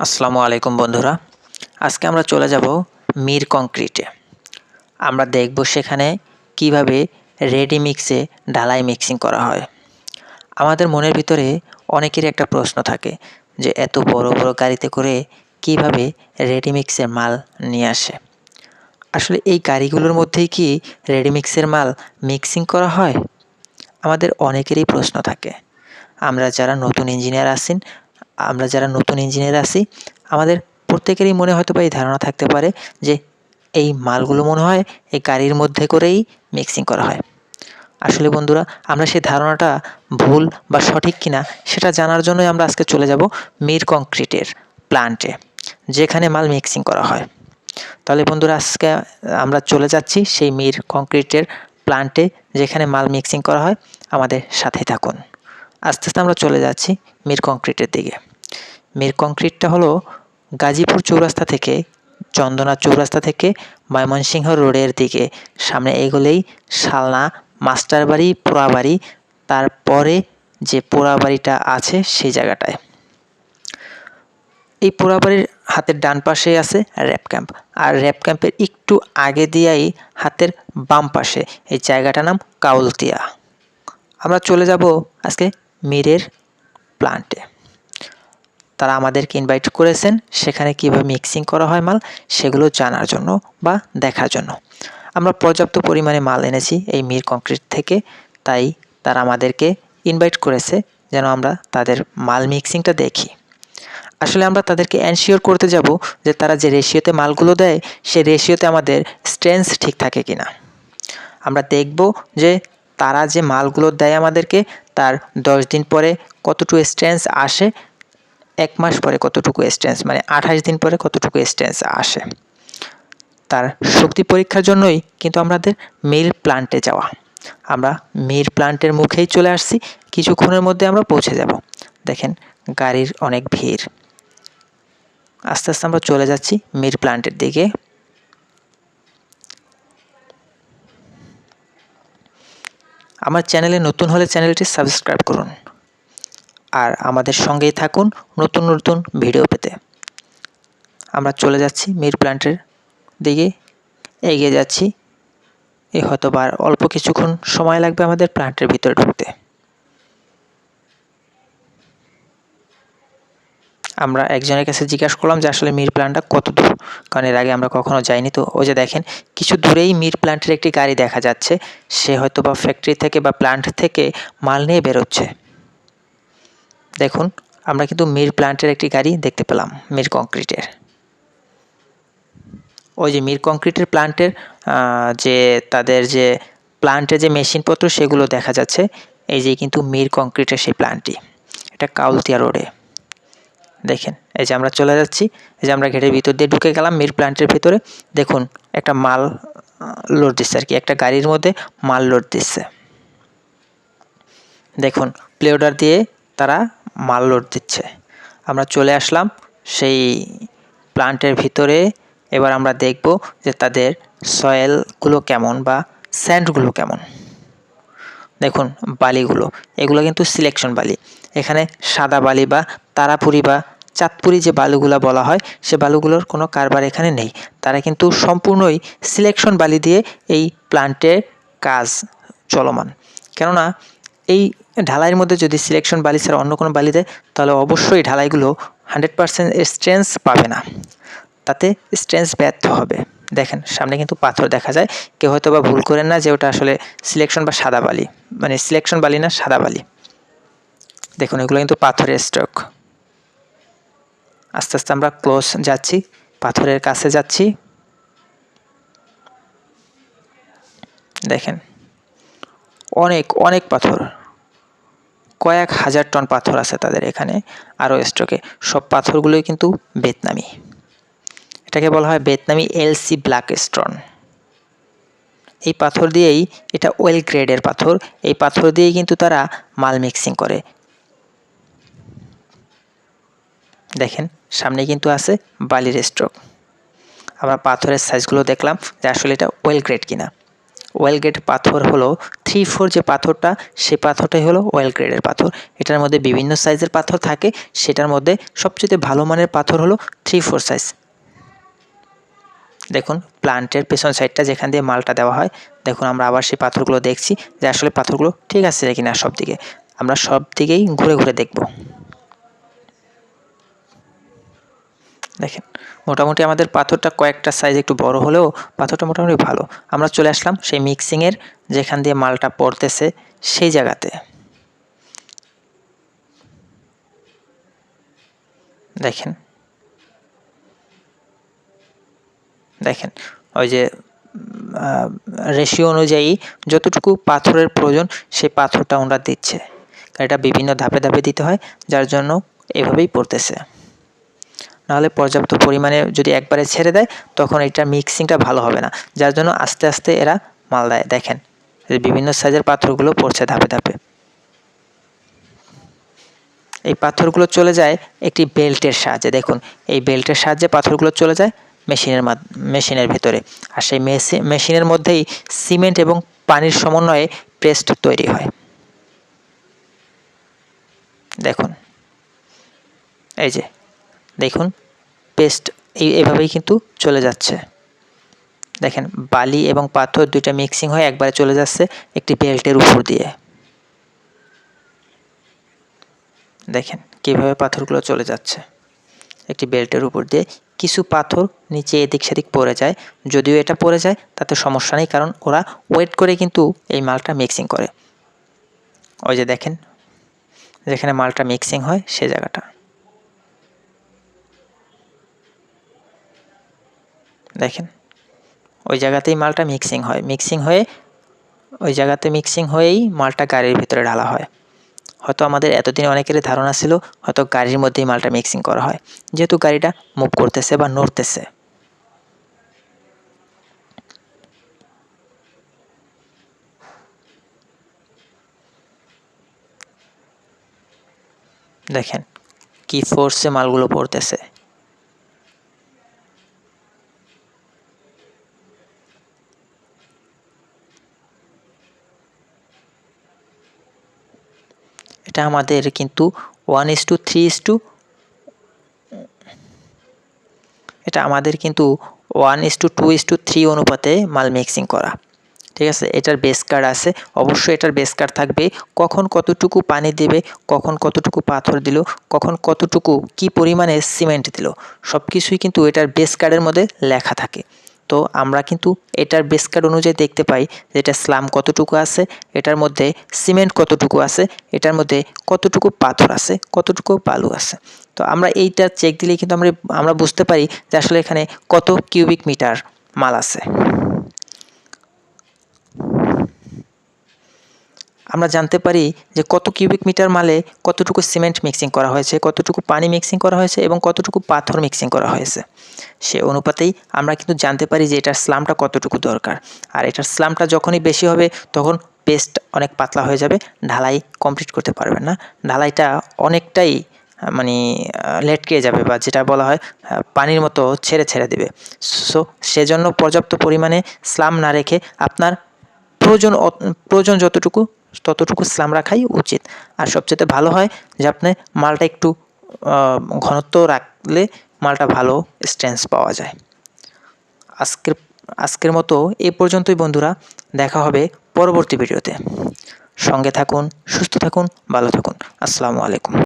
আসসালামু আলাইকুম বন্ধুরা। আজকে আমরা চলে যাব মির কংক্রিটে। আমরা দেখব সেখানে কিভাবে রেডি মিক্সে ঢালাই মিক্সিং করা হয়। আমাদের মনের ভিতরে অনেকেরই একটা প্রশ্ন থাকে যে এত বড় বড় গাড়িতে করে কিভাবে রেডি মিক্সের মাল নিয়ে আসে। আসলে এই গাড়িগুলোর মধ্যেই কি রেডি মিক্সের মাল মিক্সিং করা হয়? আমাদের অনেকেরই প্রশ্ন থাকে। আমরা যারা নতুন ইঞ্জিনিয়ার আছি আমাদের প্রত্যেকেরই মনে হয়তোবা এই ধারণা থাকতে পারে যে এই মালগুলো মনে হয় এই গাড়ির মধ্যে করেই মিক্সিং করা হয়। আসলে বন্ধুরা, আমরা সেই ধারণাটা ভুল বা সঠিক কিনা সেটা জানার জন্যই আমরা আজকে চলে যাব মির কংক্রিটের প্ল্যান্টে, যেখানে মাল মিক্সিং করা হয়। তাহলে বন্ধুরা, আজকে আমরা চলে যাচ্ছি সেই মির কংক্রিটের প্ল্যান্টে, যেখানে মাল মিক্সিং করা হয়। আমাদের সাথে থাকুন। আস্তে আস্তে আমরা চলে যাচ্ছি মির কংক্রিটের দিকে। মির কংক্রিটটা হলো গাজীপুর চৌরাস্তা থেকে, চন্দনা চৌরাস্তা থেকে ময়মনসিংহ রোডের দিকে সামনে এগোলেই শালনা মাস্টারবাড়ি পোড়াবাড়ি, তারপরে যে পোড়াবাড়িটা আছে সেই জায়গাটায়। এই পোড়াবাড়ির হাতের ডান পাশে আছে র্যাপ ক্যাম্প, আর র্যাপ ক্যাম্পের একটু আগে দিয়েই হাতের বাম পাশে এই জায়গাটার নাম কাউলতিয়া। আমরা চলে যাব আজকে মিরের প্ল্যান্টে। তারা আমাদেরকে ইনভাইট করেছেন সেখানে কীভাবে মিক্সিং করা হয় মাল সেগুলো জানার জন্য বা দেখার জন্য। আমরা পর্যাপ্ত পরিমাণে মাল এনেছি এই মির কংক্রিট থেকে, তাই তারা আমাদেরকে ইনভাইট করেছে যেন আমরা তাদের মাল মিক্সিংটা দেখি। আসলে আমরা তাদেরকে এনশিওর করতে যাব যে তারা যে রেশিওতে মালগুলো দেয় সেই রেশিওতে আমাদের স্ট্রেংথ ঠিক থাকে কিনা। আমরা দেখব যে তারা যে মালগুলো দেয় আমাদেরকে তার 10 দিন পরে কতটুকু স্ট্রেংথ আসে, 1 মাস পরে কতটুকু স্ট্রেংথ, মানে 28 দিন পরে কতটুকু স্ট্রেংথ আসে। তার শক্তি পরীক্ষার জন্যই কিন্তু আমাদের মিল প্ল্যান্টে যাওয়া। আমরা মির প্ল্যান্টের মুখেই চলে আসছি, কিছুক্ষণের মধ্যে আমরা পৌঁছে যাব। দেখেন গাড়ির অনেক ভিড়। আস্তে আস্তে আমরা চলে যাচ্ছি মির প্ল্যান্টের দিকে। আমার চ্যানেলে নতুন হলে চ্যানেলটি সাবস্ক্রাইব করুন আর আমাদের সঙ্গেই থাকুন নতুন নতুন ভিডিও পেতে। আমরা চলে যাচ্ছি মির প্ল্যান্টের দিকে, এগিয়ে যাচ্ছি। হয়তো বা অল্প কিছুক্ষণ সময় লাগবে আমাদের প্ল্যান্টের ভিতরে ঢুকতে। আমরা একজনের কাছে জিজ্ঞাসা করলাম যে আসলে মির প্ল্যান্টটা কত দূর, কারণ এর আগে আমরা কখনো যাইনি। তো ওই যে দেখেন কিছু দূরেই মির প্ল্যান্টের একটি গাড়ি দেখা যাচ্ছে, সে হয়তো বা ফ্যাক্টরি থেকে বা প্ল্যান্ট থেকে মাল নিয়ে বেরোচ্ছে। দেখুন আমরা কিন্তু মির প্ল্যান্টের একটি গাড়ি দেখতে পেলাম, মির কংক্রিটের। ওই যে মির কংক্রিটের প্ল্যান্টের যে তাদের যে প্ল্যান্টের যে মেশিনপত্র সেগুলো দেখা যাচ্ছে। এই যে কিন্তু মির কংক্রিটের সেই প্ল্যান্টটি, এটা কাউলতিয়া রোডে। দেখেন এই যে আমরা চলে যাচ্ছি, এই যে আমরা গেটের ভিতর দিয়ে ঢুকে গেলাম মির প্ল্যান্টের ভিতরে। দেখুন একটা মাল লোড দিচ্ছে আর কি, একটা গাড়ির মধ্যে মাল লোড দিচ্ছে। দেখুন প্লে অর্ডার দিয়ে তারা মাল লোড দিচ্ছে। আমরা চলে আসলাম সেই প্ল্যান্টের ভিতরে। এবার আমরা দেখব যে তাদের সয়েলগুলো কেমন বা স্যান্ডগুলো কেমন। দেখুন বালিগুলো, এগুলো কিন্তু সিলেকশন বালি। এখানে সাদা বালি বা তারাপুরি বা চাঁদপুরি যে বালুগুলো বলা হয় সে বালুগুলোর কোনো কারবার এখানে নেই। তারা কিন্তু সম্পূর্ণই সিলেকশন বালি দিয়ে এই প্ল্যান্টের কাজ চলমান। কেননা এই ঢালাইয়ের মধ্যে যদি সিলেকশন বালি ছাড়া অন্য কোনো বালি দেয় তাহলে অবশ্যই ঢালাইগুলো 100% স্ট্রেংথ পাবে না, তাতে স্ট্রেংথ ব্যর্থ হবে। দেখেন সামনে কিন্তু পাথর দেখা যায়, কেউ হয়তো বা ভুল করেন না যে ওটা আসলে সিলেকশন বা সাদা বালি, মানে সিলেকশন বালি না সাদা বালি। দেখুন এগুলো কিন্তু পাথরের স্ট্রোক। আস্তে আস্তে আমরা ক্লোজ যাচ্ছি, পাথরের কাছে যাচ্ছি। দেখেন অনেক অনেক পাথর, কয়েক হাজার টন পাথর আছে তাদের এখানে আরও স্ট্রোকে। সব পাথরগুলোই কিন্তু ভিয়েতনামি। এটাকে বলা হয় ভিয়েতনামি এলসি ব্ল্যাক স্টোন। এই পাথর দিয়েই, এটা ওয়েল গ্রেডের পাথর, এই পাথর দিয়েই কিন্তু তারা মাল মিক্সিং করে। দেখেন সামনে কিন্তু আছে বালির স্ট্রোক। আমরা পাথরের সাইজগুলো দেখলাম যে আসলে এটা ওয়েল গ্রেড কিনা। ওয়েল গ্রেড পাথর হলো 3-4 যে পাথরটা, সে পাথরটাই হলো ওয়েল গ্রেডের পাথর। এটার মধ্যে বিভিন্ন সাইজের পাথর থাকে, সেটার মধ্যে সবচেয়ে ভালো মানের পাথর হলো 3-4 সাইজ। দেখুন প্লান্টের পেছন সাইডটা যেখান দিয়ে মালটা দেওয়া হয়, দেখুন আমরা আবার সেই পাথরগুলো দেখছি যে আসলে পাথরগুলো ঠিক আছে কিনা। সব দিকে আমরা সব দিকেই ঘুরে ঘুরে দেখব। দেখেন মোটামুটি আমাদের পাথরটা কয়েকটা সাইজ একটু বড় হলেও পাথরটা মোটামুটি ভালো। আমরা চলে আসলাম সেই মিক্সিংয়ের যেখান দিয়ে মালটা পড়তেছে সেই জায়গাতে। দেখেন দেখেন ওই যে রেশিও অনুযায়ী যতটুকু পাথরের প্রয়োজন সেই পাথরটা ওনারা দিচ্ছে। এটা বিভিন্ন ধাপে ধাপে দিতে হয়, যার জন্য এভাবেই পড়তেছে। নাহলে পর্যাপ্ত পরিমাণে যদি একবারে ছেড়ে দেয় তখন এটার মিক্সিংটা ভালো হবে না, যার জন্য আস্তে আস্তে এরা মাল দেয়। দেখেন বিভিন্ন সাইজের পাথরগুলো পড়ছে ধাপে ধাপে। এই পাথরগুলো চলে যায় একটি বেল্টের সাহায্যে। দেখুন এই বেল্টের সাহায্যে পাথরগুলো চলে যায় মেশিনের ভিতরে, আর সেই মেশিনের মধ্যেই সিমেন্ট এবং পানির সমন্বয়ে পেস্ট তৈরি হয়। দেখুন এই যে দেখুন পেস্ট এইভাবেই কিন্তু চলে যাচ্ছে। দেখেন বালি এবং পাথর দুইটা মিক্সিং হয়ে একবারে চলে যাচ্ছে একটি বেল্টের উপর দিয়ে। দেখেন কিভাবে পাথরগুলো চলে যাচ্ছে একটি বেল্টের উপর দিয়ে। কিছু পাথর নিচে এদিক সেদিক পড়ে যায়, যদিও এটা পড়ে যায় তাতে সমস্যা নেই, কারণ ওরা ওয়েট করে কিন্তু এই মালটা মিক্সিং করে। ওই যে দেখেন যেখানে মালটা মিক্সিং হয় সে জায়গাটা। দেখেন ওই জায়গাতেই মালটা মিক্সিং হয়, ওই জায়গাতে মিক্সিং হয়েই মালটা গাড়ির ভিতরে ঢালা হয়। হয়তো আমাদের এতদিন অনেকেরই ধারণা ছিল হয়তো গাড়ির মধ্যেই মালটা মিক্সিং করা হয়, যেহেতু গাড়িটা মুভ করতেছে বা নড়তেছে। দেখেন কি ফোর্সে মালগুলো পড়তেছে। এটা আমাদের কিন্তু 1:3 এটা আমাদের কিন্তু 1:2:3 অনুপাতে মাল মিক্সিং করা। ঠিক আছে, এটার বেস কার্ড আছে, অবশ্যই এটার বেস কার্ড থাকবে। কখন কতটুকু পানি দেবে, কখন কতটুকু পাথর দিল, কখন কতটুকু কি পরিমাণে সিমেন্ট দিল, সব কিছুই কিন্তু এটার বেস কার্ডের মধ্যে লেখা থাকে। তো আমরা কিন্তু এটার বেস কার্ড অনুযায়ী দেখতে পাই যে এটা স্লাম কতটুকু আছে, এটার মধ্যে সিমেন্ট কতটুকু আছে, এটার মধ্যে কতটুকু পাথর আছে, কতটুকু বালু আছে। তো আমরা এইটা চেক দিলেই কিন্তু আমরা বুঝতে পারি যে আসলে এখানে কত কিউবিক মিটার মাল আছে। আমরা জানতে পারি যে কত কিউবিক মিটার মালে কতটুকু সিমেন্ট মিক্সিং করা হয়েছে, কতটুকু পানি মিক্সিং করা হয়েছে এবং কতটুকু পাথর মিক্সিং করা হয়েছে। সে অনুপাতেই আমরা কিন্তু জানতে পারি যে এটার স্লামটা কতটুকু দরকার। আর এটার স্লামটা যখনই বেশি হবে তখন পেস্ট অনেক পাতলা হয়ে যাবে, ঢালাই কমপ্লিট করতে পারবেন না। ঢালাইটা অনেকটাই মানে লেটকে যাবে, বা যেটা বলা হয় পানির মতো ছেড়ে ছেড়ে দেবে। সো সেজন্য পর্যাপ্ত পরিমাণে স্লাম না রেখে আপনার প্রয়োজন ততটুকু স্লাম রাখাই উচিত। আর সবচেয়ে ভালো হয় যে আপনি মালটা একটু ঘনত্ব রাখলে মালটা ভালো স্ট্রেংথ পাওয়া যায়। আজকের মতো এই পর্যন্তই বন্ধুরা, দেখা হবে পরবর্তী ভিডিওতে। সঙ্গে থাকুন, সুস্থ থাকুন, ভালো থাকুন। আসসালামু আলাইকুম।